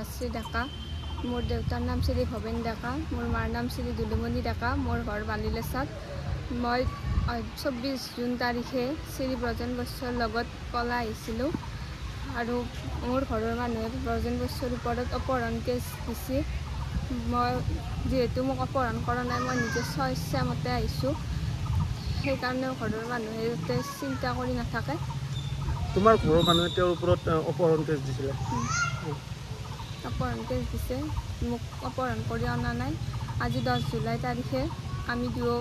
হিমাশ্ৰী ডেকা মোৰ দেউতাৰ নাম শ্ৰী ভৱেন ডেকা মোৰ মাৰ নাম শ্ৰী দুলুমণি ডেকা মোৰ ঘৰ বালিলেচাত মই 24 জুন তাৰিখে শ্ৰী ব্ৰজন বৈশ্যৰ লগত পলাই আহিছিলোঁ আৰু মোৰ ঘৰৰ মানুহে ব্ৰজন বৈশ্যৰ ওপৰত অপহৰণ কেছ দিছে মই যেহেতু মোক অপহৰণ কৰা নাই মই নিজে স্বেচ্ছামতে আহিছোঁ সেইকাৰণে ঘৰৰ মানুহে যাতে চিন্তা কৰি নাথাকে তোমাৰ ঘৰৰ মানুহে তেওঁৰ ওপৰত অপহৰণ কেছ দিছিলে অপহৰণ কেছ দিছে মোক অপহৰণ কৰি অনা নাই আজি 10 জুলাই তাৰিখে আমি দুয়ো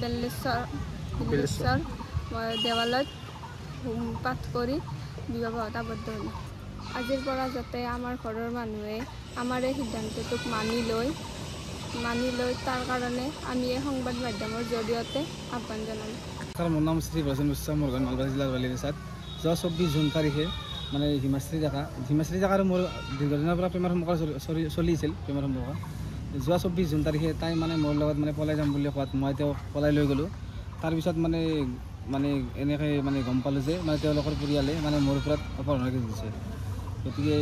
বেলেশ্বৰ দেৱালয়ত হোম পাঠ কৰি বিবাহত আবদ্ধ হ'লোঁ আজিৰ পৰা যাতে আমাৰ ঘৰৰ মানুহে আমাৰ এই সিদ্ধান্তটোক মানি লৈ তাৰ কাৰণে আমি এই সংবাদ মাধ্যমৰ জৰিয়তে আহ্বান জনালোঁ মোৰ নাম শ্ৰী ব্ৰজন বৈশ্য মোৰ ঘৰ নলবাৰী জিলাৰ বালিলেচাত যোৱা 24 জুন তাৰিখে মানে হিমাশ্ৰী ডেকা আৰু মোৰ দীৰ্ঘদিনৰ পৰা প্ৰেমৰ সম্পৰ্ক চলিছিল প্ৰেমৰ সম্পৰ্ক যোৱা 24 জুন তাৰিখে তাই মানে মোৰ লগত মানে পলাই যাম বুলি কোৱাত মই তেওঁক পলাই লৈ গ'লোঁ তাৰপিছত মানে এনেকৈ মানে গম পালোঁ যে মানে তেওঁলোকৰ পৰিয়ালে মানে মোৰ ওপৰত অপহৰণৰ কেছ দিছে গতিকে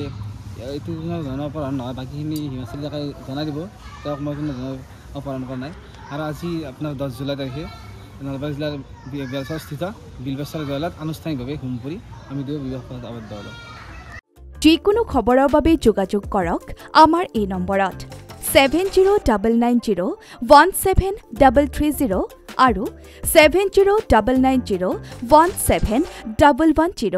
এইটো ধৰণৰ অপহৰণ নহয় বাকীখিনি হিমাশ্ৰী ডেকাই জনাই দিব তেওঁক মই কোনো ধৰণৰ অপহৰণ কৰা নাই আৰু আজি আপোনাৰ 10 জুলাই তাৰিখে নলবাৰী জিলাৰ বেলচৰস্থিত বিলবেশ্বৰ দেৱালয়ত আনুষ্ঠানিকভাৱে হোম পুৰি আমি দুয়ো বিবাহত আবদ্ধ হ'লোঁ যিকোনো খবৰৰ বাবে যোগাযোগ কৰক আমাৰ এই নম্বৰত 7099017330 আৰু 7099017110